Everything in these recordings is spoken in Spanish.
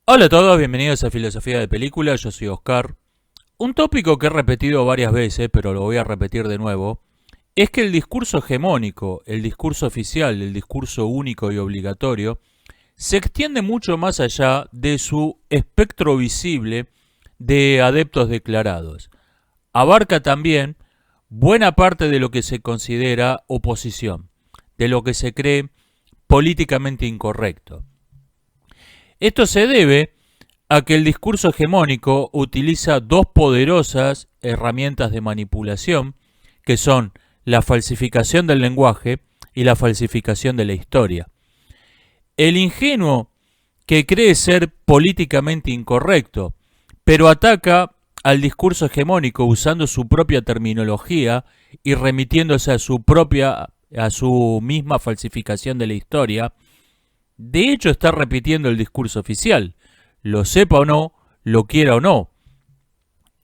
Hola a todos, bienvenidos a Filosofía de Película, yo soy Oscar. Un tópico que he repetido varias veces, pero lo voy a repetir de nuevo, es que el discurso hegemónico, el discurso oficial, el discurso único y obligatorio, se extiende mucho más allá de su espectro visible de adeptos declarados. Abarca también buena parte de lo que se considera oposición, de lo que se cree políticamente incorrecto. Esto se debe a que el discurso hegemónico utiliza dos poderosas herramientas de manipulación, que son la falsificación del lenguaje y la falsificación de la historia. El ingenuo que cree ser políticamente incorrecto, pero ataca al discurso hegemónico usando su propia terminología y remitiéndose a su misma falsificación de la historia, de hecho está repitiendo el discurso oficial, lo sepa o no, lo quiera o no.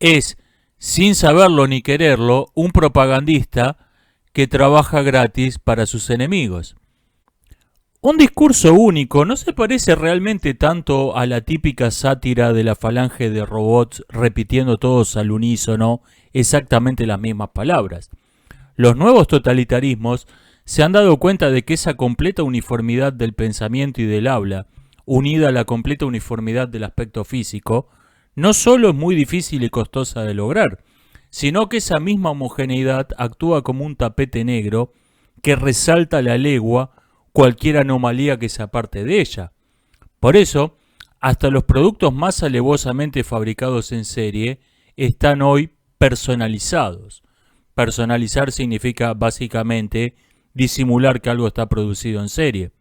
Es, sin saberlo ni quererlo, un propagandista que trabaja gratis para sus enemigos. Un discurso único no se parece realmente tanto a la típica sátira de la falange de robots repitiendo todos al unísono exactamente las mismas palabras. Los nuevos totalitarismos se han dado cuenta de que esa completa uniformidad del pensamiento y del habla, unida a la completa uniformidad del aspecto físico, no solo es muy difícil y costosa de lograr, sino que esa misma homogeneidad actúa como un tapete negro que resalta a la legua cualquier anomalía que se aparte de ella. Por eso, hasta los productos más alevosamente fabricados en serie están hoy personalizados. Personalizar significa básicamente disimular que algo está producido en serie.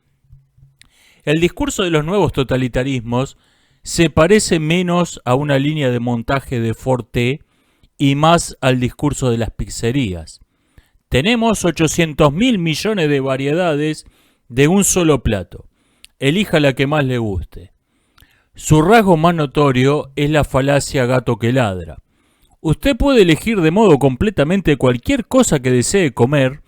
El discurso de los nuevos totalitarismos se parece menos a una línea de montaje de Forte y más al discurso de las pizzerías. Tenemos 800.000 millones de variedades de un solo plato. Elija la que más le guste. Su rasgo más notorio es la falacia gato que ladra. Usted puede elegir de modo completamente cualquier cosa que desee comer,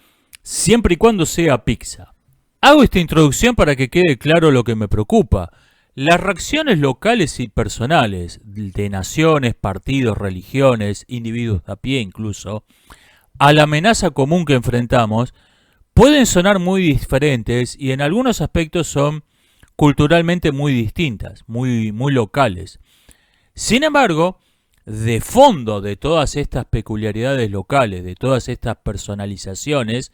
siempre y cuando sea pizza. Hago esta introducción para que quede claro lo que me preocupa. Las reacciones locales y personales, de naciones, partidos, religiones, individuos a pie incluso, a la amenaza común que enfrentamos, pueden sonar muy diferentes y en algunos aspectos son culturalmente muy distintas, muy locales. Sin embargo, de fondo de todas estas peculiaridades locales, de todas estas personalizaciones,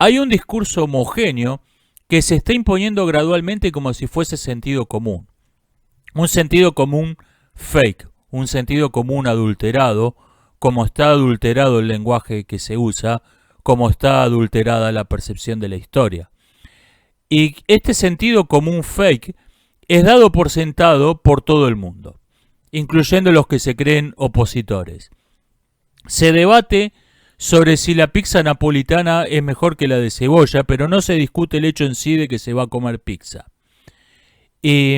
hay un discurso homogéneo que se está imponiendo gradualmente como si fuese sentido común. Un sentido común fake, un sentido común adulterado, como está adulterado el lenguaje que se usa, como está adulterada la percepción de la historia. Y este sentido común fake es dado por sentado por todo el mundo, incluyendo los que se creen opositores. Se debate sobre si la pizza napolitana es mejor que la de cebolla, pero no se discute el hecho en sí de que se va a comer pizza. Y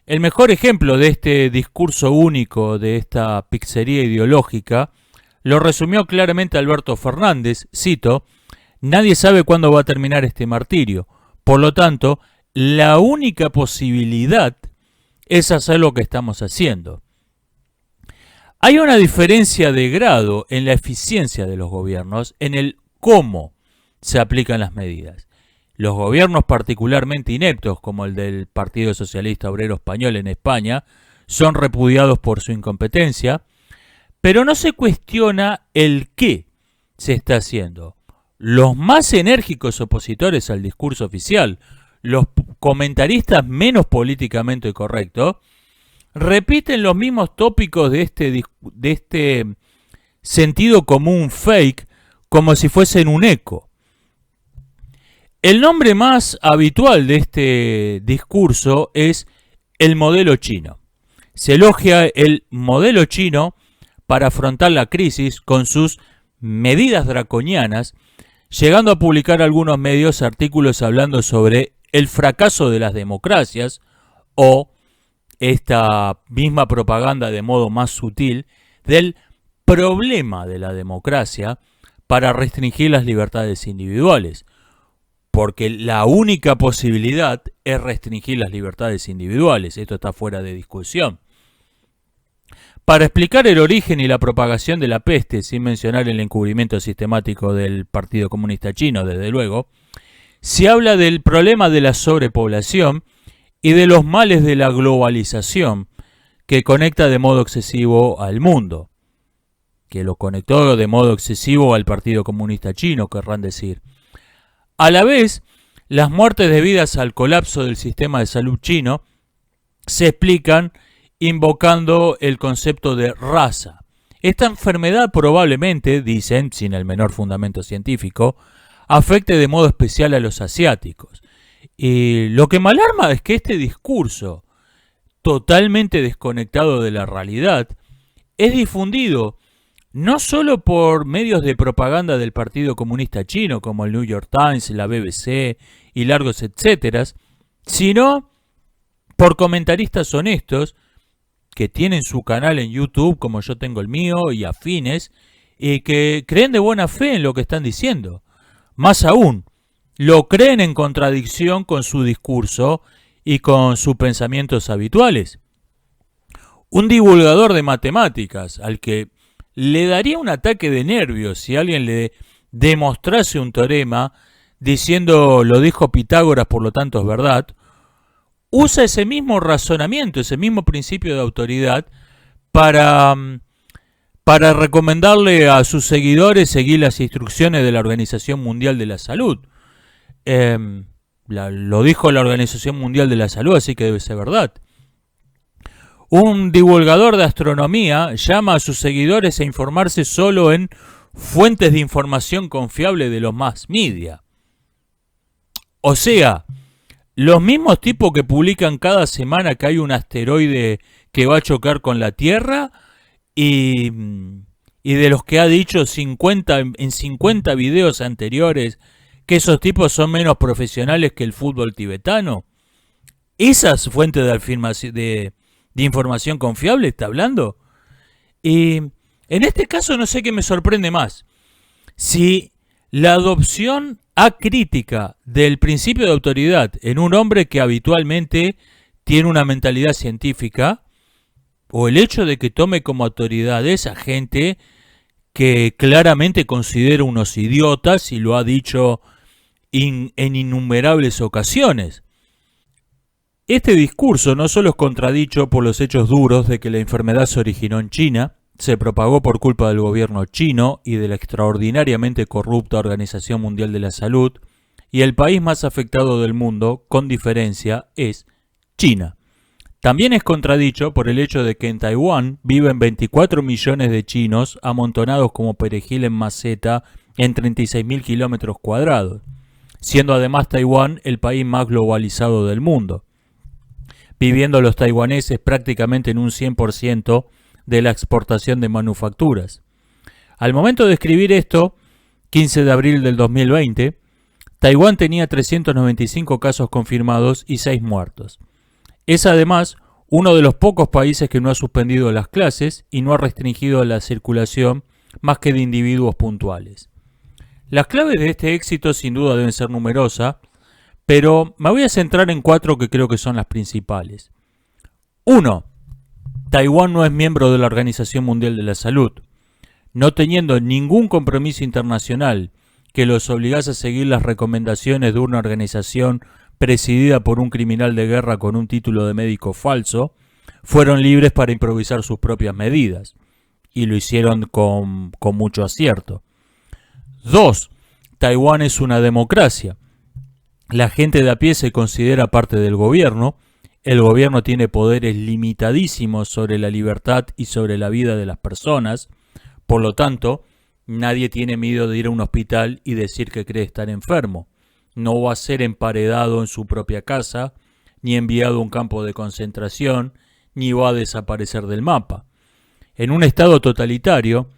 el mejor ejemplo de este discurso único, de esta pizzería ideológica, lo resumió claramente Alberto Fernández, cito: "Nadie sabe cuándo va a terminar este martirio. Por lo tanto, la única posibilidad es hacer lo que estamos haciendo". Hay una diferencia de grado en la eficiencia de los gobiernos, en el cómo se aplican las medidas. Los gobiernos particularmente ineptos, como el del Partido Socialista Obrero Español en España, son repudiados por su incompetencia, pero no se cuestiona el qué se está haciendo. Los más enérgicos opositores al discurso oficial, los comentaristas menos políticamente correctos, repiten los mismos tópicos de este sentido común fake como si fuesen un eco. El nombre más habitual de este discurso es el modelo chino. Se elogia el modelo chino para afrontar la crisis con sus medidas draconianas, llegando a publicar algunos medios artículos hablando sobre el fracaso de las democracias o esta misma propaganda de modo más sutil del problema de la democracia para restringir las libertades individuales. porque la única posibilidad es restringir las libertades individuales. Esto está fuera de discusión. Para explicar el origen y la propagación de la peste, sin mencionar el encubrimiento sistemático del Partido Comunista Chino, desde luego, se habla del problema de la sobrepoblación y de los males de la globalización, que conecta de modo excesivo al mundo, que lo conectó de modo excesivo al Partido Comunista Chino, querrán decir. A la vez, las muertes debidas al colapso del sistema de salud chino se explican invocando el concepto de raza. Esta enfermedad probablemente, dicen, sin el menor fundamento científico, afecte de modo especial a los asiáticos. Y lo que me alarma es que este discurso, totalmente desconectado de la realidad, es difundido no solo por medios de propaganda del Partido Comunista Chino, como el New York Times, la BBC y largos etcétera, sino por comentaristas honestos que tienen su canal en YouTube, como yo tengo el mío, y afines, y que creen de buena fe en lo que están diciendo. Más aún, lo creen en contradicción con su discurso y con sus pensamientos habituales. Un divulgador de matemáticas, al que le daría un ataque de nervios si alguien le demostrase un teorema diciendo lo dijo Pitágoras, por lo tanto es verdad, usa ese mismo razonamiento, ese mismo principio de autoridad para recomendarle a sus seguidores seguir las instrucciones de la Organización Mundial de la Salud. Lo dijo la Organización Mundial de la Salud, así que debe ser verdad. Un divulgador de astronomía llama a sus seguidores a informarse solo en fuentes de información confiable de los mass media. O sea, los mismos tipos que publican cada semana que hay un asteroide que va a chocar con la Tierra y de los que ha dicho en 50 videos anteriores que esos tipos son menos profesionales que el fútbol tibetano. ¿Esas fuentes de información confiable está hablando? Y en este caso no sé qué me sorprende más. Si la adopción acrítica del principio de autoridad en un hombre que habitualmente tiene una mentalidad científica, o el hecho de que tome como autoridades a gente que claramente considera unos idiotas y lo ha dicho en innumerables ocasiones. Este discurso no solo es contradicho por los hechos duros de que la enfermedad se originó en China, se propagó por culpa del gobierno chino y de la extraordinariamente corrupta Organización Mundial de la Salud, y el país más afectado del mundo, con diferencia, es China. También es contradicho por el hecho de que en Taiwán viven 24 millones de chinos amontonados como perejil en maceta en 36.000 kilómetros cuadrados, siendo además Taiwán el país más globalizado del mundo, viviendo los taiwaneses prácticamente en un 100% de la exportación de manufacturas. Al momento de escribir esto, 15 de abril del 2020, Taiwán tenía 395 casos confirmados y 6 muertos. Es además uno de los pocos países que no ha suspendido las clases y no ha restringido la circulación más que de individuos puntuales. Las claves de este éxito sin duda deben ser numerosas, pero me voy a centrar en 4 que creo que son las principales. 1. Taiwán no es miembro de la Organización Mundial de la Salud. No teniendo ningún compromiso internacional que los obligase a seguir las recomendaciones de una organización presidida por un criminal de guerra con un título de médico falso, fueron libres para improvisar sus propias medidas, y lo hicieron con mucho acierto. 2. Taiwán es una democracia. La gente de a pie se considera parte del gobierno. El gobierno tiene poderes limitadísimos sobre la libertad y sobre la vida de las personas. Por lo tanto, nadie tiene miedo de ir a un hospital y decir que cree estar enfermo. No va a ser emparedado en su propia casa, ni enviado a un campo de concentración, ni va a desaparecer del mapa. En un estado totalitario,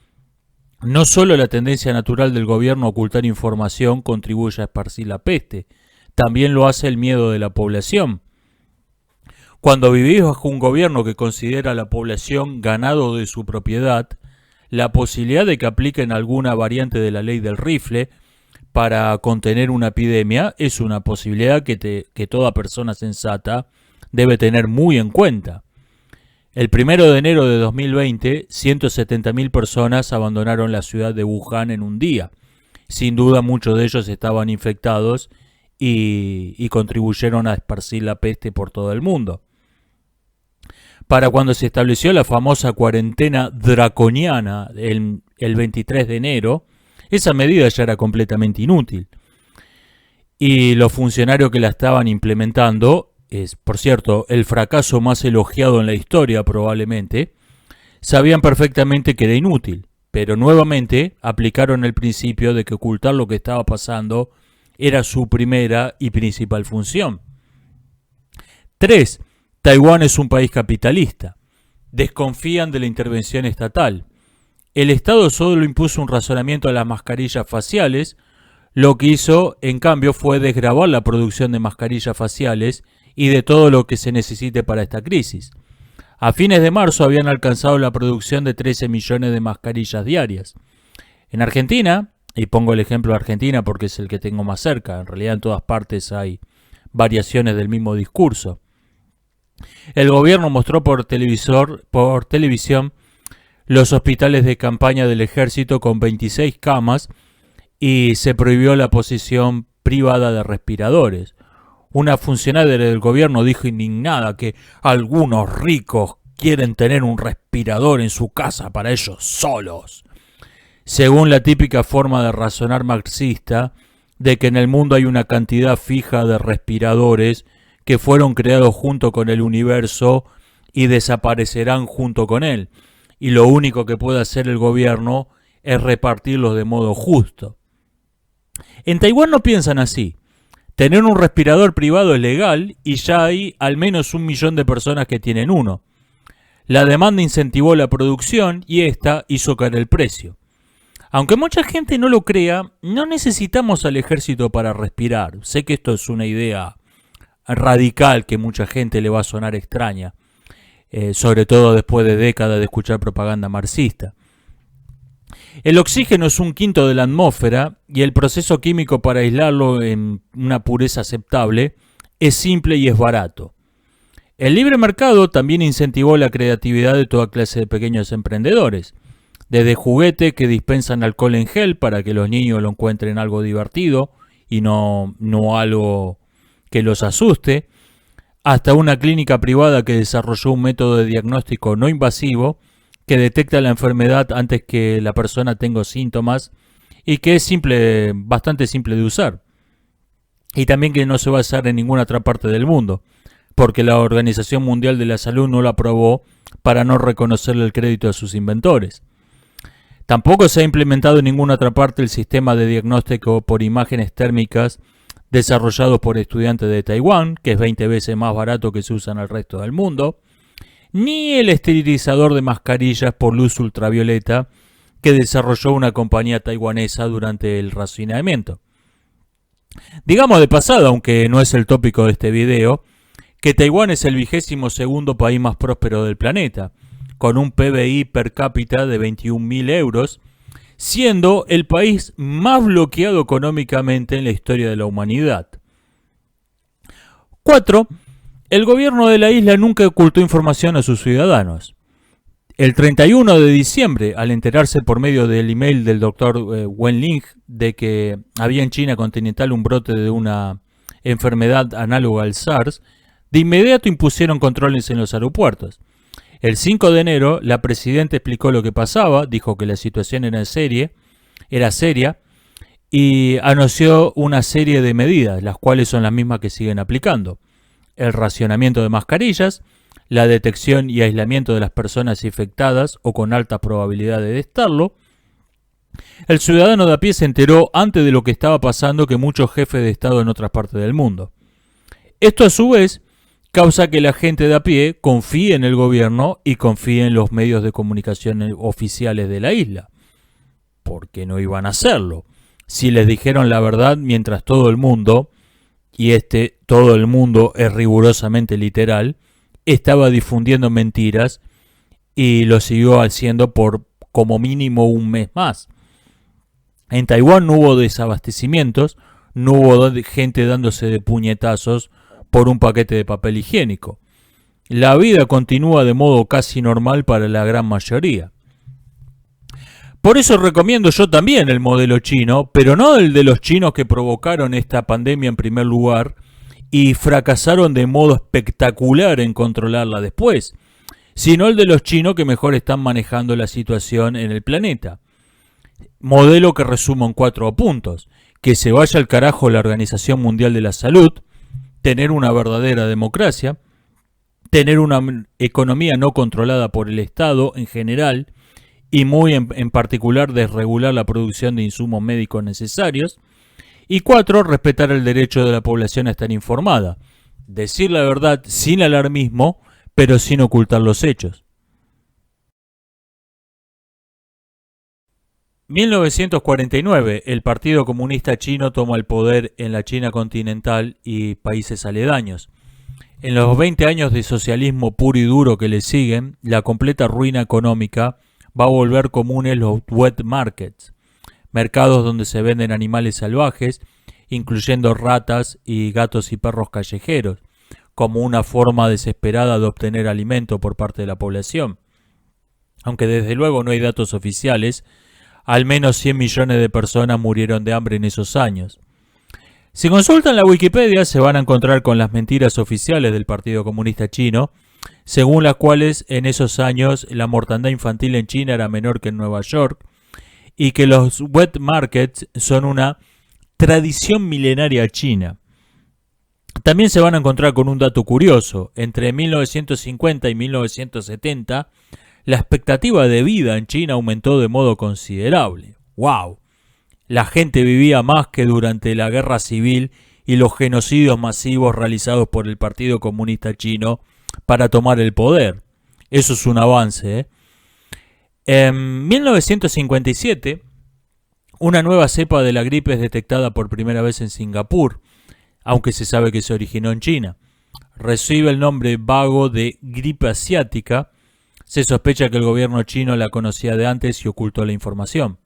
no solo la tendencia natural del gobierno a ocultar información contribuye a esparcir la peste, también lo hace el miedo de la población. Cuando vivís bajo un gobierno que considera a la población ganado de su propiedad, la posibilidad de que apliquen alguna variante de la ley del rifle para contener una epidemia es una posibilidad que toda persona sensata debe tener muy en cuenta. El 1 de enero de 2020, 170.000 personas abandonaron la ciudad de Wuhan en un día. Sin duda muchos de ellos estaban infectados y contribuyeron a esparcir la peste por todo el mundo. Para cuando se estableció la famosa cuarentena draconiana el 23 de enero, esa medida ya era completamente inútil. Y los funcionarios que la estaban implementando, es por cierto el fracaso más elogiado en la historia probablemente, sabían perfectamente que era inútil, pero nuevamente aplicaron el principio de que ocultar lo que estaba pasando era su primera y principal función. 3. Taiwán es un país capitalista. Desconfían de la intervención estatal. El Estado solo impuso un razonamiento a las mascarillas faciales. Lo que hizo, en cambio, fue desgravar la producción de mascarillas faciales y de todo lo que se necesite para esta crisis. A fines de marzo habían alcanzado la producción de 13 millones de mascarillas diarias. En Argentina, y pongo el ejemplo de Argentina porque es el que tengo más cerca, en realidad en todas partes hay variaciones del mismo discurso. El gobierno mostró por televisión los hospitales de campaña del ejército con 26 camas y se prohibió la posesión privada de respiradores. Una funcionaria del gobierno dijo indignada que algunos ricos quieren tener un respirador en su casa para ellos solos. Según la típica forma de razonar marxista de que en el mundo hay una cantidad fija de respiradores que fueron creados junto con el universo y desaparecerán junto con él, y lo único que puede hacer el gobierno es repartirlos de modo justo. En Taiwán no piensan así. Tener un respirador privado es legal y ya hay al menos 1 millón de personas que tienen uno. La demanda incentivó la producción y esta hizo caer el precio. Aunque mucha gente no lo crea, no necesitamos al ejército para respirar. Sé que esto es una idea radical que mucha gente le va a sonar extraña, sobre todo después de décadas de escuchar propaganda marxista. El oxígeno es 1/5 de la atmósfera y el proceso químico para aislarlo en una pureza aceptable es simple y es barato. El libre mercado también incentivó la creatividad de toda clase de pequeños emprendedores, desde juguetes que dispensan alcohol en gel para que los niños lo encuentren algo divertido y no algo que los asuste, hasta una clínica privada que desarrolló un método de diagnóstico no invasivo que detecta la enfermedad antes que la persona tenga síntomas y que es bastante simple de usar. Y también que no se va a usar en ninguna otra parte del mundo, porque la Organización Mundial de la Salud no lo aprobó para no reconocerle el crédito a sus inventores. Tampoco se ha implementado en ninguna otra parte el sistema de diagnóstico por imágenes térmicas desarrollado por estudiantes de Taiwán, que es 20 veces más barato que se usa en el resto del mundo, ni el esterilizador de mascarillas por luz ultravioleta que desarrolló una compañía taiwanesa durante el racionamiento. Digamos de pasada, aunque no es el tópico de este video, que Taiwán es el 22º país más próspero del planeta, con un PBI per cápita de 21.000 euros, siendo el país más bloqueado económicamente en la historia de la humanidad. 4. El gobierno de la isla nunca ocultó información a sus ciudadanos. El 31 de diciembre, al enterarse por medio del email del Dr. Wen Ling de que había en China continental un brote de una enfermedad análoga al SARS, de inmediato impusieron controles en los aeropuertos. El 5 de enero, la presidenta explicó lo que pasaba, dijo que la situación era seria, y anunció una serie de medidas, las cuales son las mismas que siguen aplicando. El racionamiento de mascarillas, la detección y aislamiento de las personas infectadas o con alta probabilidad de estarlo. El ciudadano de a pie se enteró antes de lo que estaba pasando que muchos jefes de Estado en otras partes del mundo. Esto a su vez causa que la gente de a pie confíe en el gobierno y confíe en los medios de comunicación oficiales de la isla. ¿Por qué no iban a hacerlo? Si les dijeron la verdad mientras todo el mundo, y todo el mundo es rigurosamente literal, estaba difundiendo mentiras y lo siguió haciendo por como mínimo un mes más. En Taiwán no hubo desabastecimientos, no hubo gente dándose de puñetazos por un paquete de papel higiénico. La vida continúa de modo casi normal para la gran mayoría. Por eso recomiendo yo también el modelo chino, pero no el de los chinos que provocaron esta pandemia en primer lugar y fracasaron de modo espectacular en controlarla después, sino el de los chinos que mejor están manejando la situación en el planeta. Modelo que resumo en 4 puntos: que se vaya al carajo la Organización Mundial de la Salud, tener una verdadera democracia, tener una economía no controlada por el Estado en general y muy en particular desregular la producción de insumos médicos necesarios. Y 4, respetar el derecho de la población a estar informada, decir la verdad sin alarmismo, pero sin ocultar los hechos. 1949, el Partido Comunista Chino toma el poder en la China continental y países aledaños. En los 20 años de socialismo puro y duro que le siguen, la completa ruina económica va a volver comunes los wet markets, mercados donde se venden animales salvajes, incluyendo ratas y gatos y perros callejeros, como una forma desesperada de obtener alimento por parte de la población. Aunque desde luego no hay datos oficiales, al menos 100 millones de personas murieron de hambre en esos años. Si consultan la Wikipedia se van a encontrar con las mentiras oficiales del Partido Comunista Chino, según las cuales en esos años la mortandad infantil en China era menor que en Nueva York y que los wet markets son una tradición milenaria china. También se van a encontrar con un dato curioso: entre 1950 y 1970 la expectativa de vida en China aumentó de modo considerable. ¡Wow! La gente vivía más que durante la guerra civil y los genocidios masivos realizados por el Partido Comunista Chino para tomar el poder. Eso es un avance, ¿eh? En 1957, una nueva cepa de la gripe es detectada por primera vez en Singapur, aunque se sabe que se originó en China. Recibe el nombre vago de gripe asiática. Se sospecha que el gobierno chino la conocía de antes y ocultó la información.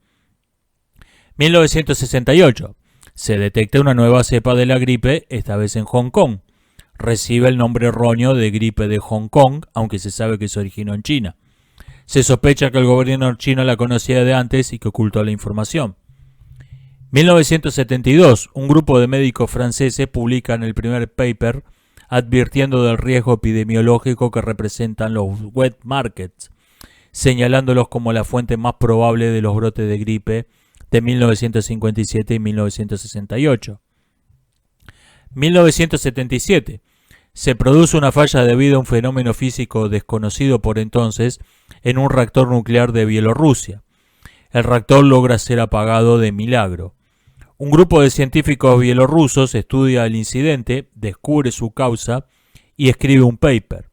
1968. Se detecta una nueva cepa de la gripe, esta vez en Hong Kong. Recibe el nombre erróneo de gripe de Hong Kong, aunque se sabe que se originó en China. Se sospecha que el gobierno chino la conocía de antes y que ocultó la información. 1972. Un grupo de médicos franceses publican el primer paper advirtiendo del riesgo epidemiológico que representan los wet markets, señalándolos como la fuente más probable de los brotes de gripe de 1957 y 1968. 1977. Se produce una falla debido a un fenómeno físico desconocido por entonces en un reactor nuclear de Bielorrusia. El reactor logra ser apagado de milagro. Un grupo de científicos bielorrusos estudia el incidente, descubre su causa y escribe un paper.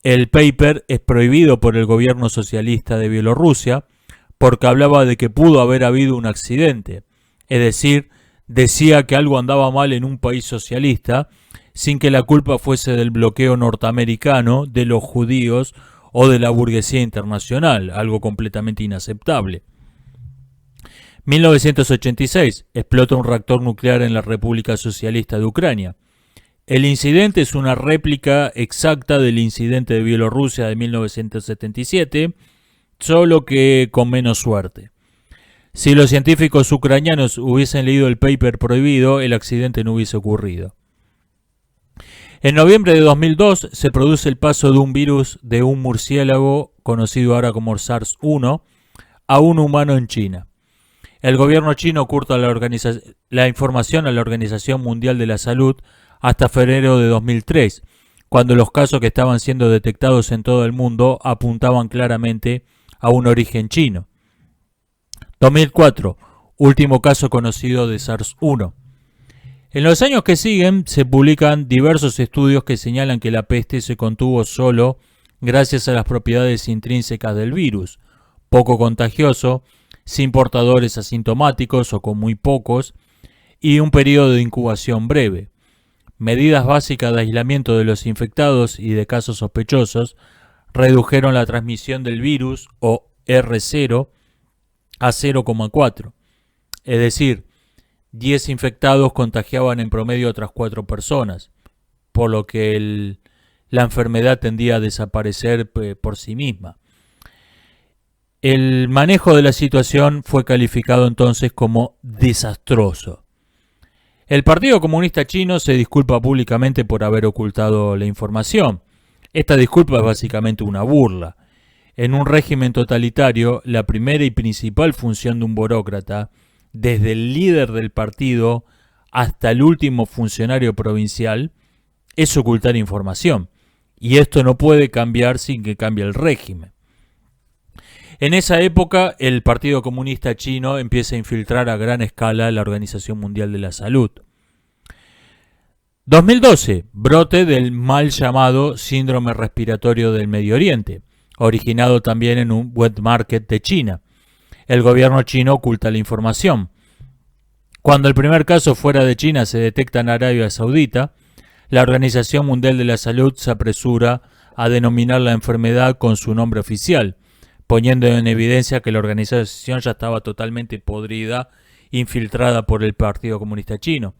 El paper es prohibido por el gobierno socialista de Bielorrusia porque hablaba de que pudo haber habido un accidente, es decir, decía que algo andaba mal en un país socialista sin que la culpa fuese del bloqueo norteamericano, de los judíos o de la burguesía internacional, algo completamente inaceptable. 1986. Explota un reactor nuclear en la República Socialista de Ucrania. El incidente es una réplica exacta del incidente de Bielorrusia de 1977, solo que con menos suerte. Si los científicos ucranianos hubiesen leído el paper prohibido, el accidente no hubiese ocurrido. En noviembre de 2002 se produce el paso de un virus de un murciélago, conocido ahora como SARS-1, a un humano en China. El gobierno chino oculta la información a la Organización Mundial de la Salud hasta febrero de 2003, cuando los casos que estaban siendo detectados en todo el mundo apuntaban claramente a un origen chino. 2004. Último caso conocido de SARS-1. En los años que siguen se publican diversos estudios que señalan que la peste se contuvo solo gracias a las propiedades intrínsecas del virus, poco contagioso, sin portadores asintomáticos o con muy pocos, y un periodo de incubación breve. Medidas básicas de aislamiento de los infectados y de casos sospechosos redujeron la transmisión del virus, o R0, a 0,4. Es decir, 10 infectados contagiaban en promedio a otras 4 personas, por lo que la enfermedad tendía a desaparecer por sí misma. El manejo de la situación fue calificado entonces como desastroso. El Partido Comunista Chino se disculpa públicamente por haber ocultado la información. Esta disculpa es básicamente una burla. En un régimen totalitario, la primera y principal función de un burócrata, desde el líder del partido hasta el último funcionario provincial, es ocultar información. Y esto no puede cambiar sin que cambie el régimen. En esa época, el Partido Comunista Chino empieza a infiltrar a gran escala la Organización Mundial de la Salud. 2012, brote del mal llamado síndrome respiratorio del Medio Oriente, originado también en un wet market de China. El gobierno chino oculta la información. Cuando el primer caso fuera de China se detecta en Arabia Saudita, la Organización Mundial de la Salud se apresura a denominar la enfermedad con su nombre oficial, poniendo en evidencia que la organización ya estaba totalmente podrida, infiltrada por el Partido Comunista Chino.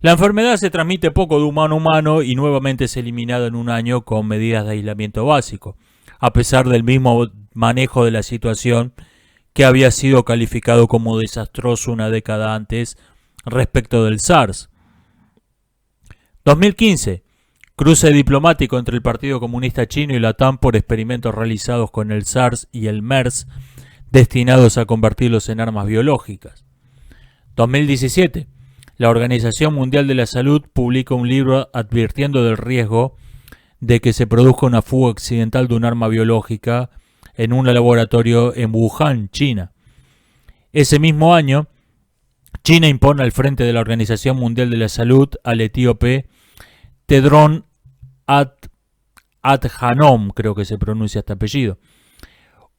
La enfermedad se transmite poco de humano a humano y nuevamente es eliminada en un año con medidas de aislamiento básico, a pesar del mismo manejo de la situación que había sido calificado como desastroso una década antes respecto del SARS. 2015. Cruce diplomático entre el Partido Comunista Chino y la TAM por experimentos realizados con el SARS y el MERS, destinados a convertirlos en armas biológicas. 2017. La Organización Mundial de la Salud publica un libro advirtiendo del riesgo de que se produzca una fuga accidental de un arma biológica en un laboratorio en Wuhan, China. Ese mismo año, China impone al frente de la Organización Mundial de la Salud al etíope Tedros Adhanom, creo que se pronuncia este apellido,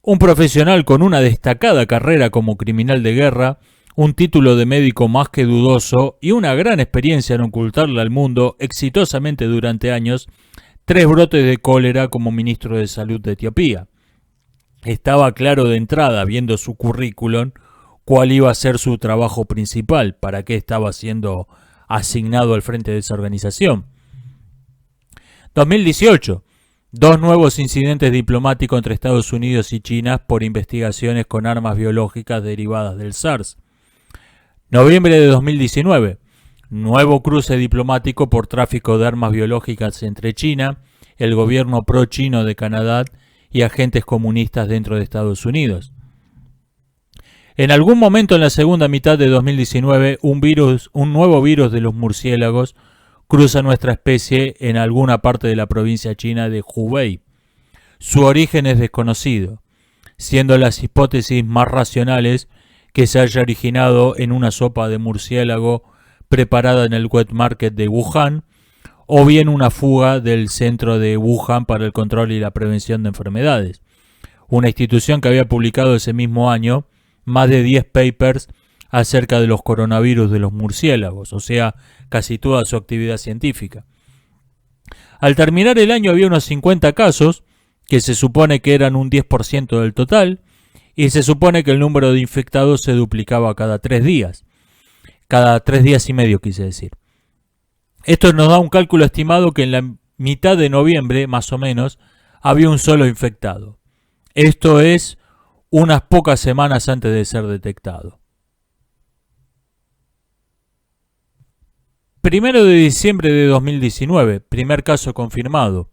un profesional con una destacada carrera como criminal de guerra, un título de médico más que dudoso y una gran experiencia en ocultarle al mundo exitosamente durante años 3 brotes de cólera como ministro de Salud de Etiopía. Estaba claro de entrada, viendo su currículum, cuál iba a ser su trabajo principal, para qué estaba siendo asignado al frente de esa organización. 2018. 2 nuevos incidentes diplomáticos entre Estados Unidos y China por investigaciones con armas biológicas derivadas del SARS. Noviembre de 2019. Nuevo cruce diplomático por tráfico de armas biológicas entre China, el gobierno pro-chino de Canadá y agentes comunistas dentro de Estados Unidos. En algún momento en la segunda mitad de 2019, un nuevo virus de los murciélagos cruza nuestra especie en alguna parte de la provincia china de Hubei. Su origen es desconocido, siendo las hipótesis más racionales que se haya originado en una sopa de murciélago preparada en el wet market de Wuhan, o bien una fuga del centro de Wuhan para el control y la prevención de enfermedades, una institución que había publicado ese mismo año más de 10 papers acerca de los coronavirus de los murciélagos, o sea, casi toda su actividad científica. Al terminar el año había unos 50 casos, que se supone que eran un 10% del total, y se supone que el número de infectados se duplicaba cada 3 días. Cada 3 días y medio, quise decir. Esto nos da un cálculo estimado que en la mitad de noviembre, más o menos, había un solo infectado. Esto es unas pocas semanas antes de ser detectado. 1 de diciembre de 2019, primer caso confirmado.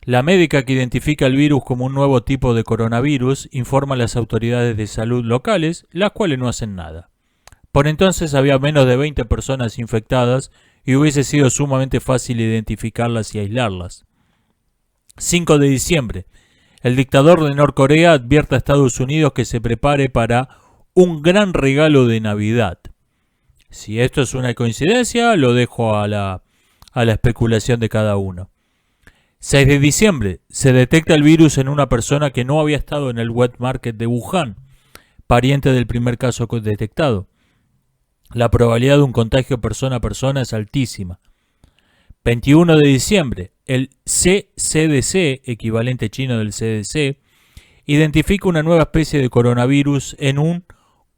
La médica que identifica el virus como un nuevo tipo de coronavirus informa a las autoridades de salud locales, las cuales no hacen nada. Por entonces había menos de 20 personas infectadas y hubiese sido sumamente fácil identificarlas y aislarlas. 5 de diciembre. El dictador de Norcorea advierte a Estados Unidos que se prepare para un gran regalo de Navidad. Si esto es una coincidencia, lo dejo a la especulación de cada uno. 6 de diciembre. Se detecta el virus en una persona que no había estado en el wet market de Wuhan, pariente del primer caso detectado. La probabilidad de un contagio persona a persona es altísima. 21 de diciembre. El CCDC, equivalente chino del CDC, identifica una nueva especie de coronavirus en un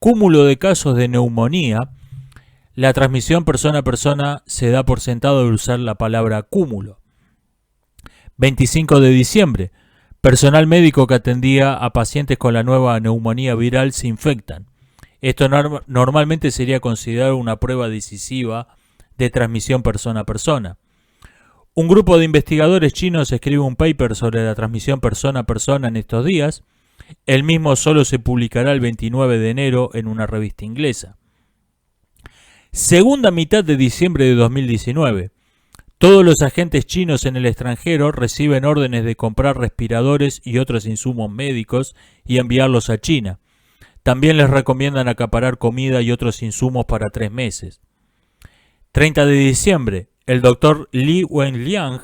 cúmulo de casos de neumonía, la transmisión persona a persona se da por sentado al usar la palabra cúmulo. 25 de diciembre. Personal médico que atendía a pacientes con la nueva neumonía viral se infectan. Esto normalmente sería considerado una prueba decisiva de transmisión persona a persona. Un grupo de investigadores chinos escribe un paper sobre la transmisión persona a persona en estos días. El mismo solo se publicará el 29 de enero en una revista inglesa. Segunda mitad de diciembre de 2019. Todos los agentes chinos en el extranjero reciben órdenes de comprar respiradores y otros insumos médicos y enviarlos a China. También les recomiendan acaparar comida y otros insumos para 3 meses. 30 de diciembre. El doctor Li Wenliang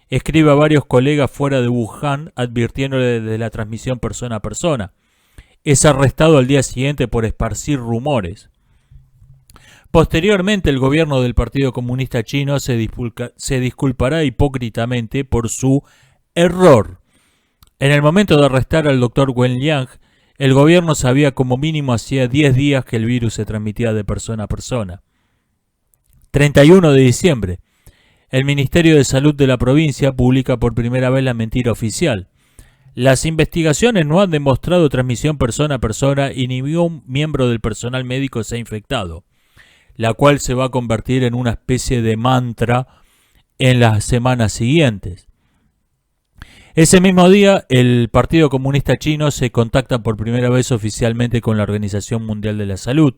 escribe a varios colegas fuera de Wuhan advirtiéndole de la transmisión persona a persona. Es arrestado al día siguiente por esparcir rumores. Posteriormente, el gobierno del Partido Comunista Chino se disculpará hipócritamente por su error. En el momento de arrestar al doctor Wenliang, el gobierno sabía como mínimo hacía 10 días que el virus se transmitía de persona a persona. 31 de diciembre. El Ministerio de Salud de la provincia publica por primera vez la mentira oficial. Las investigaciones no han demostrado transmisión persona a persona y ningún miembro del personal médico se ha infectado, la cual se va a convertir en una especie de mantra en las semanas siguientes. Ese mismo día, el Partido Comunista Chino se contacta por primera vez oficialmente con la Organización Mundial de la Salud,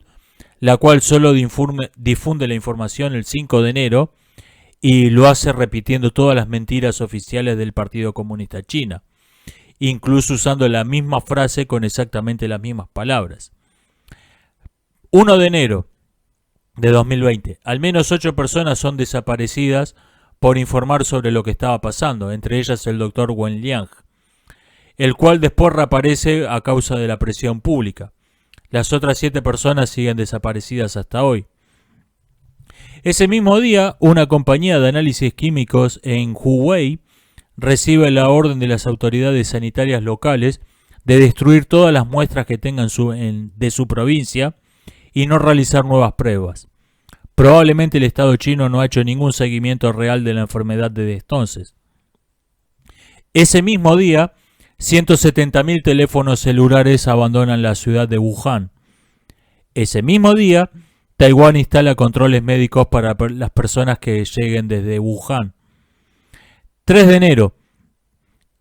la cual solo difunde la información el 5 de enero y lo hace repitiendo todas las mentiras oficiales del Partido Comunista China, incluso usando la misma frase con exactamente las mismas palabras. 1 de enero de 2020. Al menos 8 personas son desaparecidas por informar sobre lo que estaba pasando, entre ellas el doctor Wenliang, el cual después reaparece a causa de la presión pública. Las otras 7 personas siguen desaparecidas hasta hoy. Ese mismo día, una compañía de análisis químicos en Hubei recibe la orden de las autoridades sanitarias locales de destruir todas las muestras que tengan de su provincia y no realizar nuevas pruebas. Probablemente el Estado chino no ha hecho ningún seguimiento real de la enfermedad desde entonces. Ese mismo día, 170.000 teléfonos celulares abandonan la ciudad de Wuhan. Ese mismo día, Taiwán instala controles médicos para las personas que lleguen desde Wuhan. 3 de enero.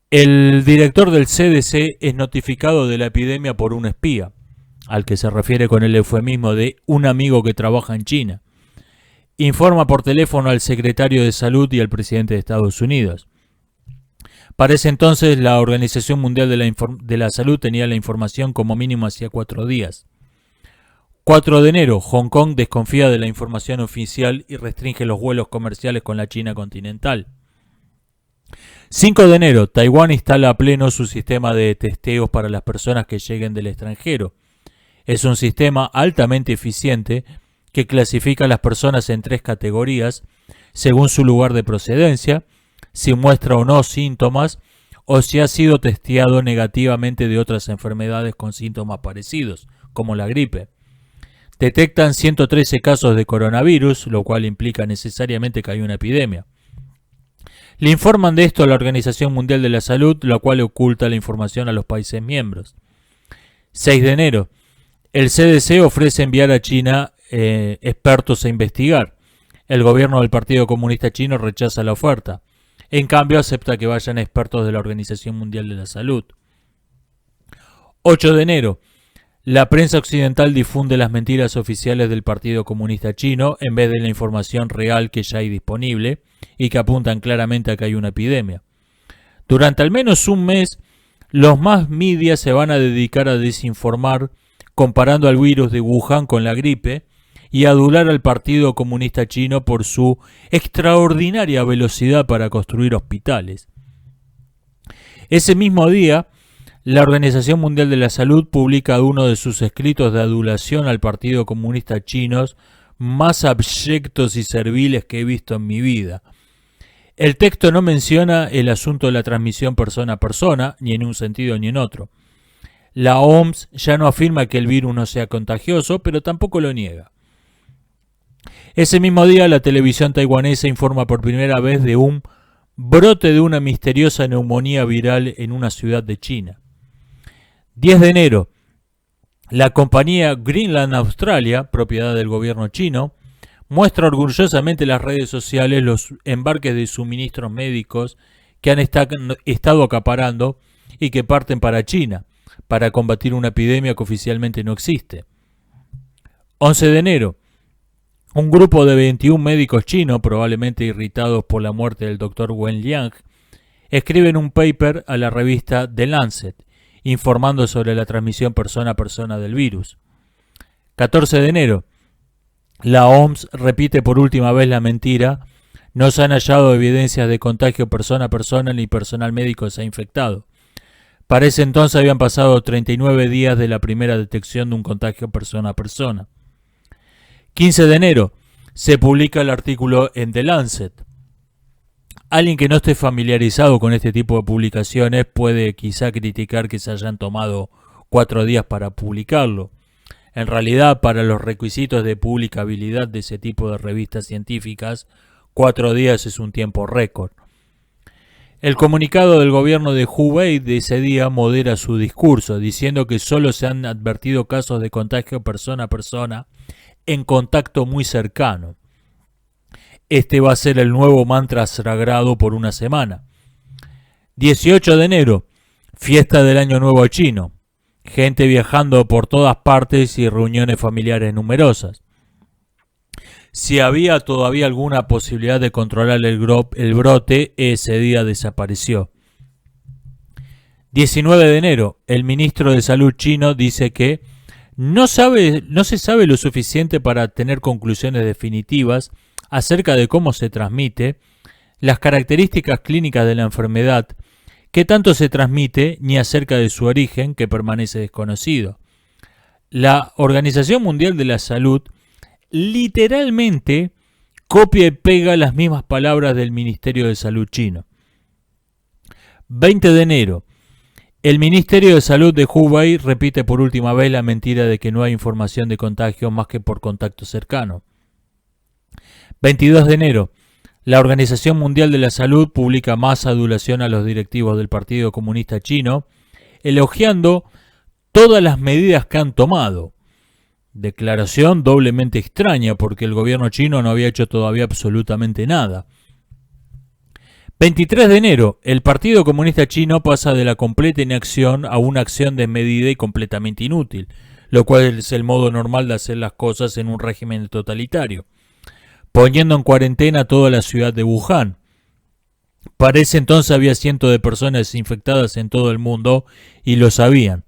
El director del CDC es notificado de la epidemia por un espía, al que se refiere con el eufemismo de un amigo que trabaja en China. Informa por teléfono al secretario de Salud y al presidente de Estados Unidos. Para ese entonces, la Organización Mundial de la Salud tenía la información como mínimo hacía 4 días. 4 de enero, Hong Kong desconfía de la información oficial y restringe los vuelos comerciales con la China continental. 5 de enero, Taiwán instala a pleno su sistema de testeos para las personas que lleguen del extranjero. Es un sistema altamente eficiente que clasifica a las personas en 3 categorías según su lugar de procedencia, si muestra o no síntomas o si ha sido testeado negativamente de otras enfermedades con síntomas parecidos, como la gripe. Detectan 113 casos de coronavirus, lo cual implica necesariamente que hay una epidemia. Le informan de esto a la Organización Mundial de la Salud, la cual oculta la información a los países miembros. 6 de enero. El CDC ofrece enviar a China expertos a investigar. El gobierno del Partido Comunista Chino rechaza la oferta. En cambio, acepta que vayan expertos de la Organización Mundial de la Salud. 8 de enero. La prensa occidental difunde las mentiras oficiales del Partido Comunista Chino en vez de la información real que ya hay disponible y que apuntan claramente a que hay una epidemia. Durante al menos un mes, los más medios se van a dedicar a desinformar comparando al virus de Wuhan con la gripe y adular al Partido Comunista Chino por su extraordinaria velocidad para construir hospitales. Ese mismo día, la Organización Mundial de la Salud publica uno de sus escritos de adulación al Partido Comunista Chino más abyectos y serviles que he visto en mi vida. El texto no menciona el asunto de la transmisión persona a persona, ni en un sentido ni en otro. La OMS ya no afirma que el virus no sea contagioso, pero tampoco lo niega. Ese mismo día, la televisión taiwanesa informa por primera vez de un brote de una misteriosa neumonía viral en una ciudad de China. 10 de enero, la compañía Greenland Australia, propiedad del gobierno chino, muestra orgullosamente en las redes sociales los embarques de suministros médicos que han estado acaparando y que parten para China, para combatir una epidemia que oficialmente no existe. 11 de enero, un grupo de 21 médicos chinos, probablemente irritados por la muerte del Dr. Wen Liang, escriben un paper a la revista The Lancet, informando sobre la transmisión persona a persona del virus. 14 de enero, la OMS repite por última vez la mentira: no se han hallado evidencias de contagio persona a persona ni personal médico se ha infectado. Para ese entonces habían pasado 39 días de la primera detección de un contagio persona a persona. 15 de enero, se publica el artículo en The Lancet. Alguien que no esté familiarizado con este tipo de publicaciones puede quizá criticar que se hayan tomado 4 días para publicarlo. En realidad, para los requisitos de publicabilidad de ese tipo de revistas científicas, 4 días es un tiempo récord. El comunicado del gobierno de Hubei de ese día modera su discurso, diciendo que solo se han advertido casos de contagio persona a persona en contacto muy cercano. Este va a ser el nuevo mantra sagrado por una semana. 18 de enero, fiesta del Año Nuevo Chino. Gente viajando por todas partes y reuniones familiares numerosas. Si había todavía alguna posibilidad de controlar el brote, ese día desapareció. 19 de enero, el ministro de Salud chino dice que no se sabe lo suficiente para tener conclusiones definitivas acerca de cómo se transmite, las características clínicas de la enfermedad, qué tanto se transmite, ni acerca de su origen, que permanece desconocido. La Organización Mundial de la Salud literalmente copia y pega las mismas palabras del Ministerio de Salud chino. 20 de enero. El Ministerio de Salud de Hubei repite por última vez la mentira de que no hay información de contagio más que por contacto cercano. 22 de enero. La Organización Mundial de la Salud publica más adulación a los directivos del Partido Comunista Chino, elogiando todas las medidas que han tomado. Declaración doblemente extraña porque el gobierno chino no había hecho todavía absolutamente nada. 23 de enero, el Partido Comunista Chino pasa de la completa inacción a una acción desmedida y completamente inútil, lo cual es el modo normal de hacer las cosas en un régimen totalitario, poniendo en cuarentena toda la ciudad de Wuhan. Para ese entonces había cientos de personas infectadas en todo el mundo y lo sabían.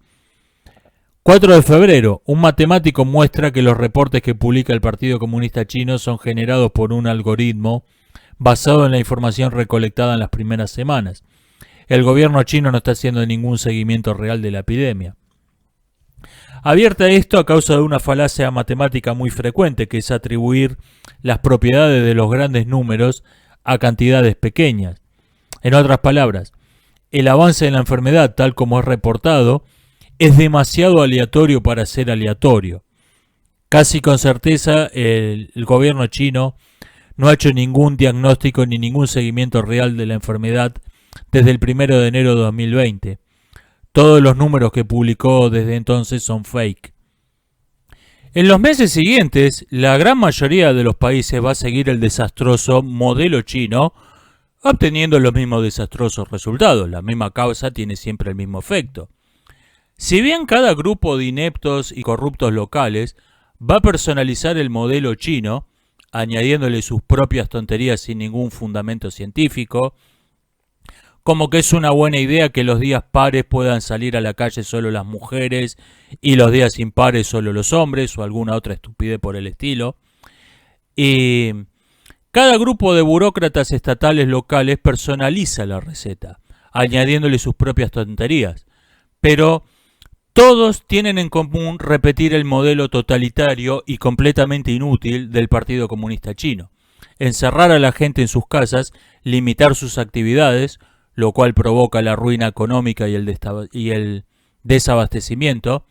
4 de febrero, un matemático muestra que los reportes que publica el Partido Comunista Chino son generados por un algoritmo basado en la información recolectada en las primeras semanas. El gobierno chino no está haciendo ningún seguimiento real de la epidemia. Abierta esto a causa de una falacia matemática muy frecuente, que es atribuir las propiedades de los grandes números a cantidades pequeñas. En otras palabras, el avance de la enfermedad, tal como es reportado, es demasiado aleatorio para ser aleatorio. Casi con certeza el gobierno chino no ha hecho ningún diagnóstico ni ningún seguimiento real de la enfermedad desde el 1 de enero de 2020. Todos los números que publicó desde entonces son fake. En los meses siguientes, la gran mayoría de los países va a seguir el desastroso modelo chino, obteniendo los mismos desastrosos resultados. La misma causa tiene siempre el mismo efecto. Si bien cada grupo de ineptos y corruptos locales va a personalizar el modelo chino, añadiéndole sus propias tonterías sin ningún fundamento científico, como que es una buena idea que los días pares puedan salir a la calle solo las mujeres y los días impares solo los hombres, o alguna otra estupidez por el estilo. Y cada grupo de burócratas estatales locales personaliza la receta, añadiéndole sus propias tonterías. Pero todos tienen en común repetir el modelo totalitario y completamente inútil del Partido Comunista Chino. Encerrar a la gente en sus casas, limitar sus actividades, lo cual provoca la ruina económica y el desabastecimiento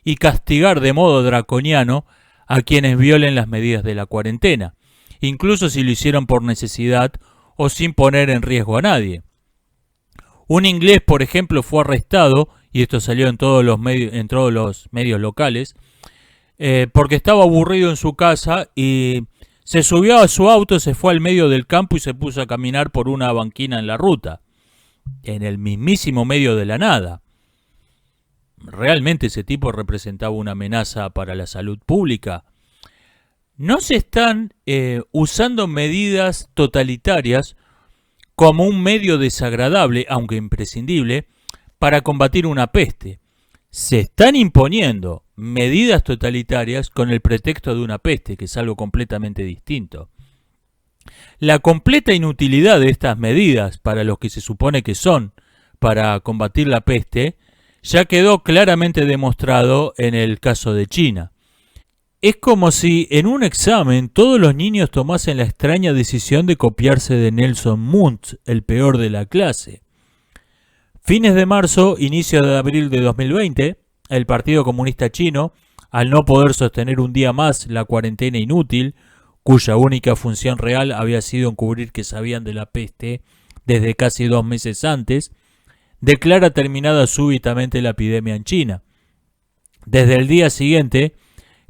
y castigar de modo draconiano a quienes violen las medidas de la cuarentena, incluso si lo hicieron por necesidad o sin poner en riesgo a nadie. Un inglés, por ejemplo, fue arrestado, y esto salió en todos los medios locales, porque estaba aburrido en su casa y se subió a su auto, se fue al medio del campo y se puso a caminar por una banquina en la ruta, en el mismísimo medio de la nada. ¿Realmente ese tipo representaba una amenaza para la salud pública? No se están usando medidas totalitarias como un medio desagradable, aunque imprescindible, para combatir una peste. Se están imponiendo medidas totalitarias con el pretexto de una peste, que es algo completamente distinto. La completa inutilidad de estas medidas para los que se supone que son para combatir la peste ya quedó claramente demostrado en el caso de China. Es como si en un examen todos los niños tomasen la extraña decisión de copiarse de Nelson Muntz, el peor de la clase. Fines de marzo, inicio de abril de 2020, el Partido Comunista Chino, al no poder sostener un día más la cuarentena inútil, cuya única función real había sido encubrir que sabían de la peste desde casi 2 meses antes, declara terminada súbitamente la epidemia en China. Desde el día siguiente,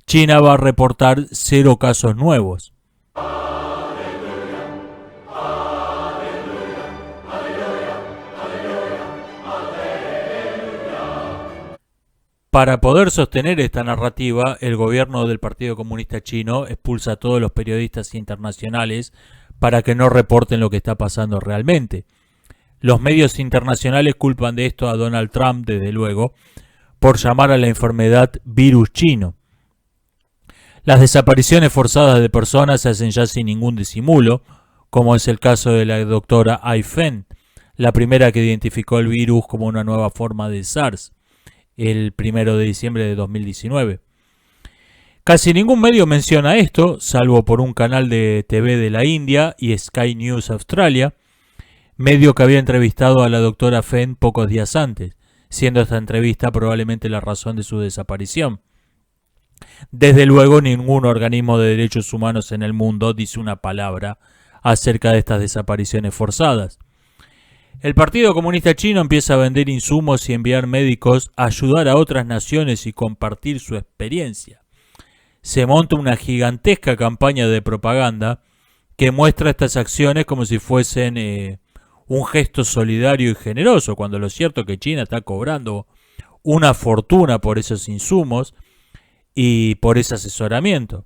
China va a reportar 0 casos nuevos. Para poder sostener esta narrativa, el gobierno del Partido Comunista Chino expulsa a todos los periodistas internacionales para que no reporten lo que está pasando realmente. Los medios internacionales culpan de esto a Donald Trump, desde luego, por llamar a la enfermedad virus chino. Las desapariciones forzadas de personas se hacen ya sin ningún disimulo, como es el caso de la doctora Ai Fen, la primera que identificó el virus como una nueva forma de SARS, el 1 de diciembre de 2019. Casi ningún medio menciona esto, salvo por un canal de TV de la India y Sky News Australia, medio que había entrevistado a la doctora Fen pocos días antes, siendo esta entrevista probablemente la razón de su desaparición. Desde luego, ningún organismo de derechos humanos en el mundo dice una palabra acerca de estas desapariciones forzadas. El Partido Comunista Chino empieza a vender insumos y enviar médicos a ayudar a otras naciones y compartir su experiencia. Se monta una gigantesca campaña de propaganda que muestra estas acciones como si fuesen un gesto solidario y generoso, cuando lo cierto es que China está cobrando una fortuna por esos insumos y por ese asesoramiento.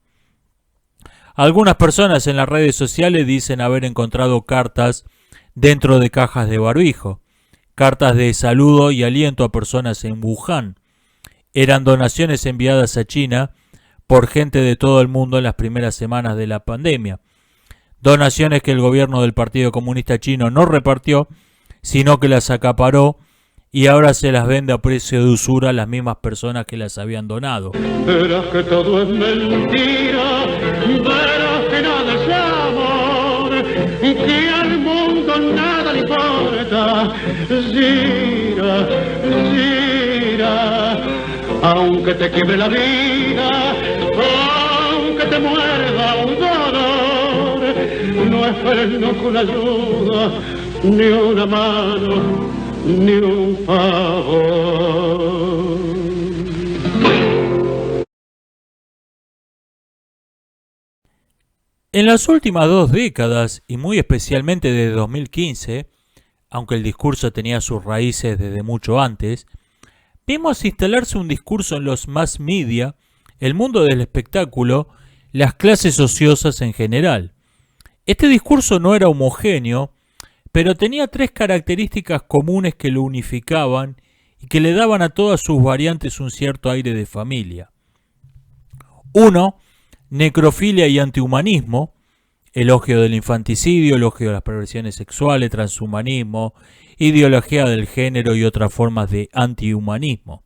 Algunas personas en las redes sociales dicen haber encontrado cartas dentro de cajas de barbijo, cartas de saludo y aliento a personas en Wuhan. Eran donaciones enviadas a China por gente de todo el mundo en las primeras semanas de la pandemia. Donaciones que el gobierno del Partido Comunista Chino no repartió, sino que las acaparó y ahora se las vende a precio de usura a las mismas personas que las habían donado. Verás que todo es mentira, verás que nada es amor, que al mundo nada le importa. Gira, gira, aunque te quiebre la vida, aunque te muerda un dolor, no esperes nunca una ayuda, ni una mano, ni un favor. En las últimas 2 décadas, y muy especialmente desde 2015, aunque el discurso tenía sus raíces desde mucho antes, vimos instalarse un discurso en los mass media, el mundo del espectáculo, las clases ociosas en general. Este discurso no era homogéneo, pero tenía 3 características comunes que lo unificaban y que le daban a todas sus variantes un cierto aire de familia. 1. Necrofilia y antihumanismo, elogio del infanticidio, elogio de las perversiones sexuales, transhumanismo, ideología del género y otras formas de antihumanismo.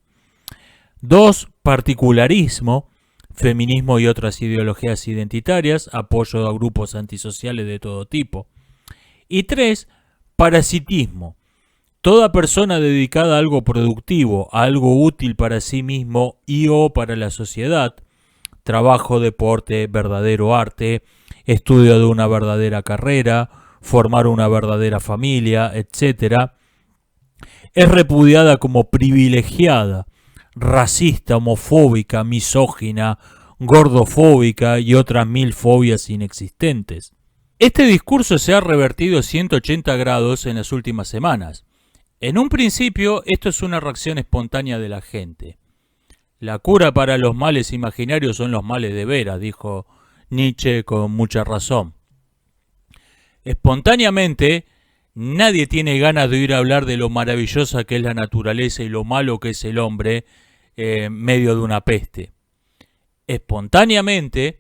2. Particularismo, feminismo y otras ideologías identitarias, apoyo a grupos antisociales de todo tipo. Y 3. Parasitismo, Toda persona dedicada a algo productivo, a algo útil para sí mismo y o para la sociedad, trabajo, deporte, verdadero arte, estudio de una verdadera carrera, formar una verdadera familia, etc., es repudiada como privilegiada, racista, homofóbica, misógina, gordofóbica y otras 1000 fobias inexistentes. Este discurso se ha revertido 180 grados en las últimas semanas. En un principio, esto es una reacción espontánea de la gente. La cura para los males imaginarios son los males de veras, dijo Nietzsche con mucha razón. Espontáneamente, nadie tiene ganas de oír hablar de lo maravillosa que es la naturaleza y lo malo que es el hombre en medio de una peste. Espontáneamente,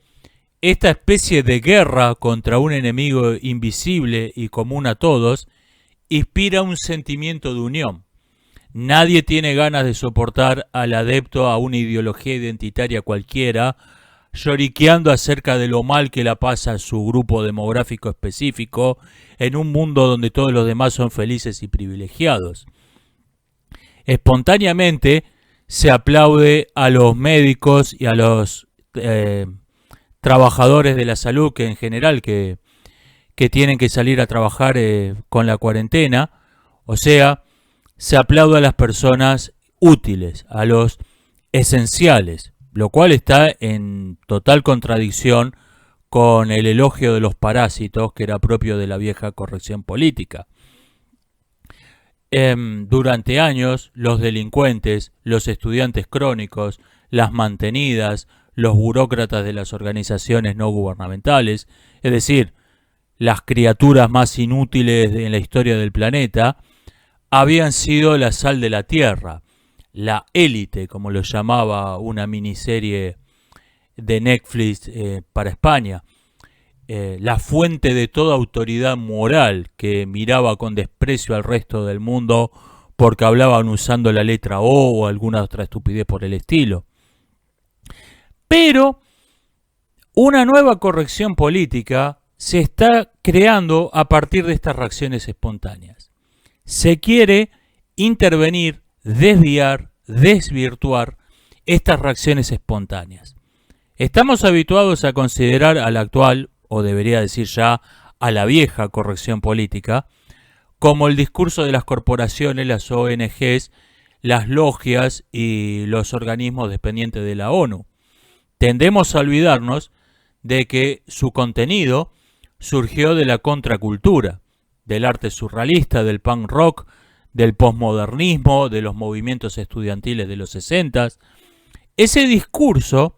esta especie de guerra contra un enemigo invisible y común a todos inspira un sentimiento de unión. Nadie tiene ganas de soportar al adepto a una ideología identitaria cualquiera, lloriqueando acerca de lo mal que la pasa a su grupo demográfico específico en un mundo donde todos los demás son felices y privilegiados. Espontáneamente se aplaude a los médicos y a los trabajadores de la salud que en general que tienen que salir a trabajar con la cuarentena, o sea, se aplaude a las personas útiles, a los esenciales, lo cual está en total contradicción con el elogio de los parásitos que era propio de la vieja corrección política. Durante años, los delincuentes, los estudiantes crónicos, las mantenidas, los burócratas de las organizaciones no gubernamentales, es decir, las criaturas más inútiles en la historia del planeta, habían sido la sal de la tierra, la élite, como lo llamaba una miniserie de Netflix para España, la fuente de toda autoridad moral que miraba con desprecio al resto del mundo porque hablaban usando la letra O o alguna otra estupidez por el estilo. Pero una nueva corrección política se está creando a partir de estas reacciones espontáneas. Se quiere intervenir, desviar, desvirtuar estas reacciones espontáneas. Estamos habituados a considerar a la actual, o debería decir ya a la vieja corrección política, como el discurso de las corporaciones, las ONGs, las logias y los organismos dependientes de la ONU. Tendemos a olvidarnos de que su contenido surgió de la contracultura, del arte surrealista, del punk rock, del posmodernismo, de los movimientos estudiantiles de los 60. Ese discurso,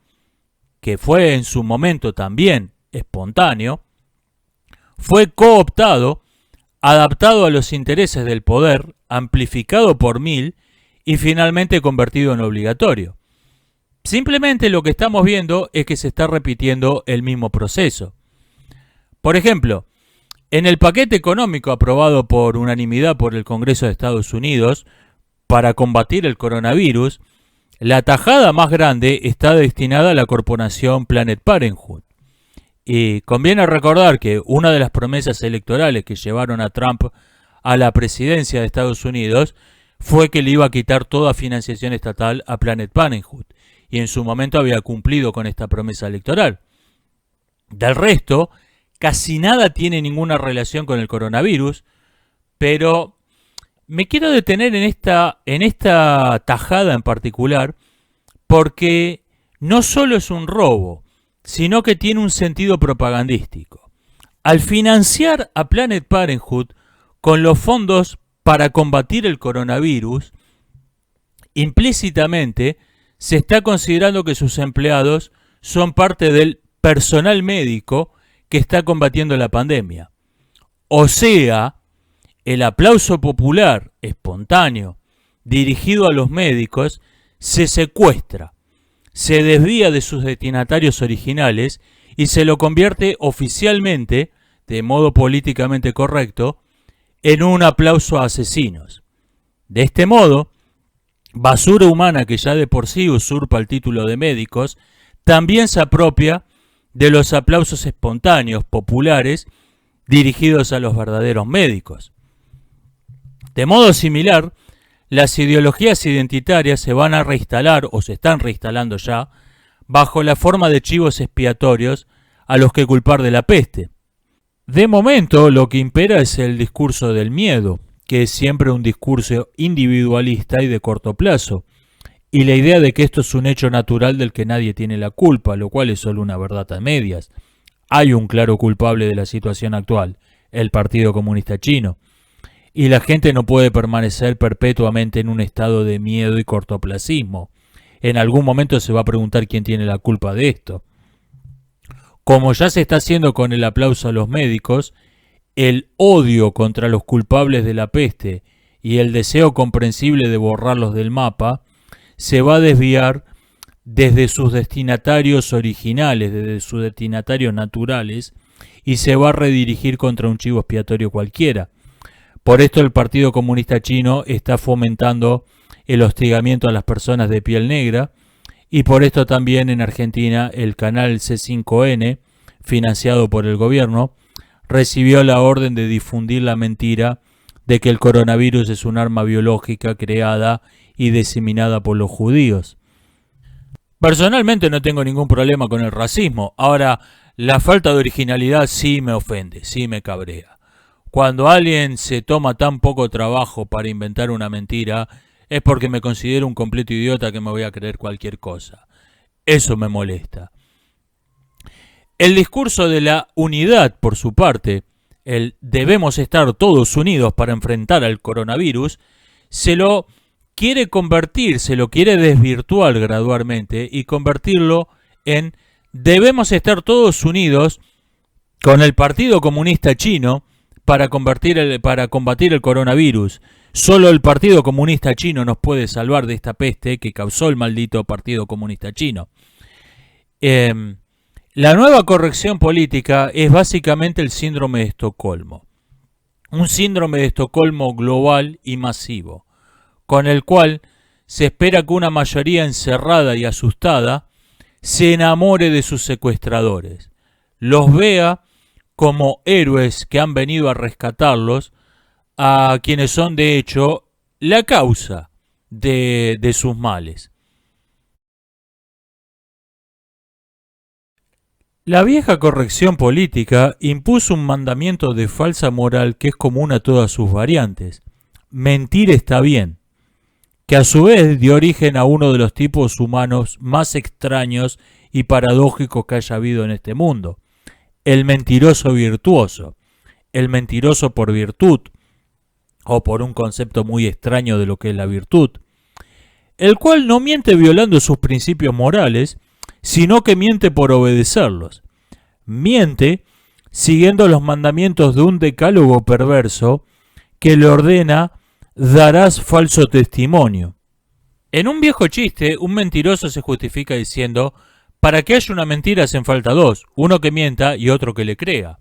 que fue en su momento también espontáneo, fue cooptado, adaptado a los intereses del poder, amplificado por 1000 y finalmente convertido en obligatorio. Simplemente lo que estamos viendo es que se está repitiendo el mismo proceso. Por ejemplo, en el paquete económico aprobado por unanimidad por el Congreso de Estados Unidos para combatir el coronavirus, la tajada más grande está destinada a la corporación Planned Parenthood. Y conviene recordar que una de las promesas electorales que llevaron a Trump a la presidencia de Estados Unidos fue que le iba a quitar toda financiación estatal a Planned Parenthood. Y en su momento había cumplido con esta promesa electoral. Del resto, casi nada tiene ninguna relación con el coronavirus, pero me quiero detener en esta tajada en particular, porque no solo es un robo, sino que tiene un sentido propagandístico. Al financiar a Planned Parenthood con los fondos para combatir el coronavirus, implícitamente se está considerando que sus empleados son parte del personal médico que está combatiendo la pandemia. O sea, el aplauso popular espontáneo dirigido a los médicos se secuestra, se desvía de sus destinatarios originales y se lo convierte oficialmente, de modo políticamente correcto, en un aplauso a asesinos. De este modo, basura humana que ya de por sí usurpa el título de médicos, también se apropia de los aplausos espontáneos populares dirigidos a los verdaderos médicos. De modo similar, las ideologías identitarias se van a reinstalar, o se están reinstalando ya, bajo la forma de chivos expiatorios a los que culpar de la peste. De momento, lo que impera es el discurso del miedo, que es siempre un discurso individualista y de corto plazo, y la idea de que esto es un hecho natural del que nadie tiene la culpa, lo cual es solo una verdad a medias. Hay un claro culpable de la situación actual, el Partido Comunista Chino, y la gente no puede permanecer perpetuamente en un estado de miedo y cortoplacismo. En algún momento se va a preguntar quién tiene la culpa de esto. Como ya se está haciendo con el aplauso a los médicos, el odio contra los culpables de la peste y el deseo comprensible de borrarlos del mapa se va a desviar desde sus destinatarios originales, desde sus destinatarios naturales, y se va a redirigir contra un chivo expiatorio cualquiera. Por esto el Partido Comunista Chino está fomentando el hostigamiento a las personas de piel negra, y por esto también en Argentina el canal C5N, financiado por el gobierno, recibió la orden de difundir la mentira de que el coronavirus es un arma biológica creada y diseminada por los judíos. Personalmente no tengo ningún problema con el racismo. Ahora, la falta de originalidad sí me ofende, sí me cabrea. Cuando alguien se toma tan poco trabajo para inventar una mentira, es porque me considero un completo idiota que me voy a creer cualquier cosa. Eso me molesta. El discurso de la unidad, por su parte, el debemos estar todos unidos para enfrentar al coronavirus, se lo quiere convertir, se lo quiere desvirtuar gradualmente y convertirlo en debemos estar todos unidos con el Partido Comunista Chino para combatir el coronavirus. Solo el Partido Comunista Chino nos puede salvar de esta peste que causó el maldito Partido Comunista Chino. La nueva corrección política es básicamente el síndrome de Estocolmo. Un síndrome de Estocolmo global y masivo, con el cual se espera que una mayoría encerrada y asustada se enamore de sus secuestradores, los vea como héroes que han venido a rescatarlos, a quienes son de hecho la causa de sus males. La vieja corrección política impuso un mandamiento de falsa moral que es común a todas sus variantes. Mentir está bien, que a su vez dio origen a uno de los tipos humanos más extraños y paradójicos que haya habido en este mundo. El mentiroso virtuoso, el mentiroso por virtud, o por un concepto muy extraño de lo que es la virtud, el cual no miente violando sus principios morales, sino que miente por obedecerlos. Miente siguiendo los mandamientos de un decálogo perverso que le ordena darás falso testimonio. En un viejo chiste, un mentiroso se justifica diciendo para que haya una mentira hacen falta dos, uno que mienta y otro que le crea.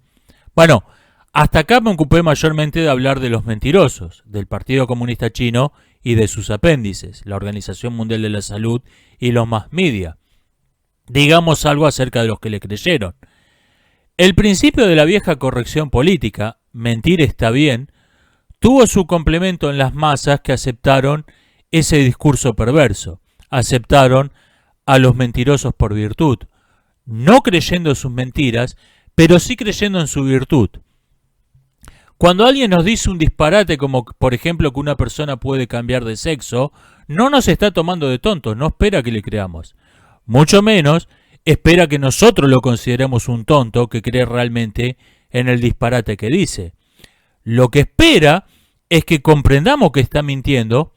Bueno, hasta acá me ocupé mayormente de hablar de los mentirosos, del Partido Comunista Chino y de sus apéndices, la Organización Mundial de la Salud y los mass media. Digamos algo acerca de los que le creyeron. El principio de la vieja corrección política, mentir está bien, tuvo su complemento en las masas que aceptaron ese discurso perverso, aceptaron a los mentirosos por virtud, no creyendo sus mentiras, pero sí creyendo en su virtud. Cuando alguien nos dice un disparate como por ejemplo que una persona puede cambiar de sexo, no nos está tomando de tontos, no espera que le creamos. Mucho menos espera que nosotros lo consideremos un tonto que cree realmente en el disparate que dice. Lo que espera es que comprendamos que está mintiendo,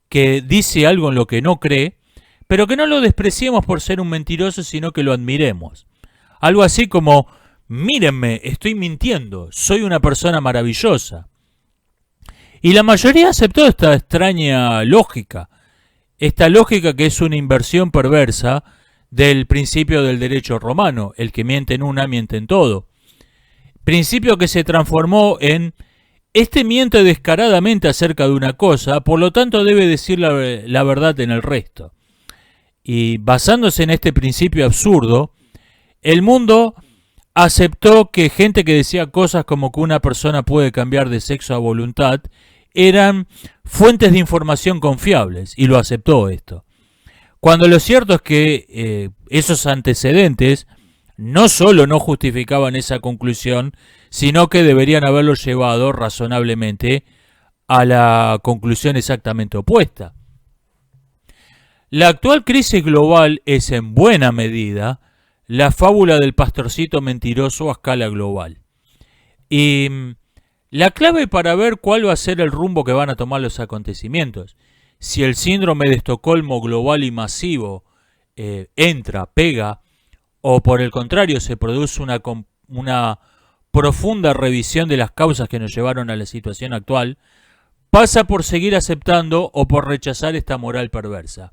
que dice algo en lo que no cree, pero que no lo despreciemos por ser un mentiroso, sino que lo admiremos. Algo así como, mírenme, estoy mintiendo, soy una persona maravillosa. Y la mayoría aceptó esta extraña lógica, esta lógica que es una inversión perversa del principio del derecho romano, el que miente en una, miente en todo. Principio que se transformó en, este miente descaradamente acerca de una cosa, por lo tanto debe decir la verdad en el resto. Y basándose en este principio absurdo, el mundo aceptó que gente que decía cosas como que una persona puede cambiar de sexo a voluntad eran fuentes de información confiables, y lo aceptó esto. Cuando lo cierto es que esos antecedentes no solo no justificaban esa conclusión, sino que deberían haberlo llevado razonablemente a la conclusión exactamente opuesta. La actual crisis global es en buena medida la fábula del pastorcito mentiroso a escala global. Y la clave para ver cuál va a ser el rumbo que van a tomar los acontecimientos, si el síndrome de Estocolmo global y masivo entra, pega, o por el contrario se produce una profunda revisión de las causas que nos llevaron a la situación actual, pasa por seguir aceptando o por rechazar esta moral perversa.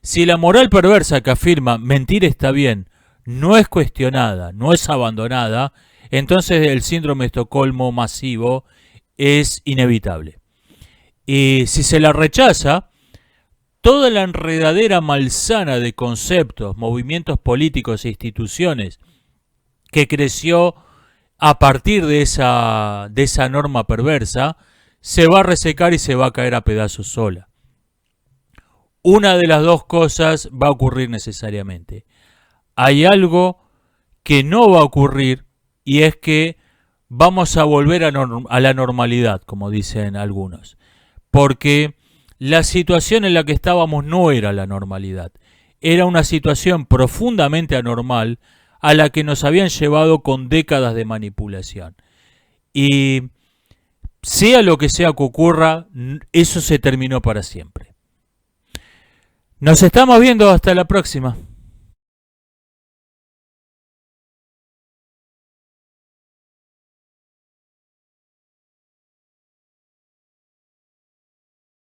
Si la moral perversa que afirma mentir está bien no es cuestionada, no es abandonada, entonces el síndrome de Estocolmo masivo es inevitable. Y si se la rechaza, toda la enredadera malsana de conceptos, movimientos políticos e instituciones que creció a partir de esa norma perversa, se va a resecar y se va a caer a pedazos sola. Una de las dos cosas va a ocurrir necesariamente. Hay algo que no va a ocurrir y es que vamos a volver a la normalidad, como dicen algunos. Porque la situación en la que estábamos no era la normalidad. Era una situación profundamente anormal a la que nos habían llevado con décadas de manipulación. Y sea lo que sea que ocurra, eso se terminó para siempre. Nos estamos viendo, hasta la próxima.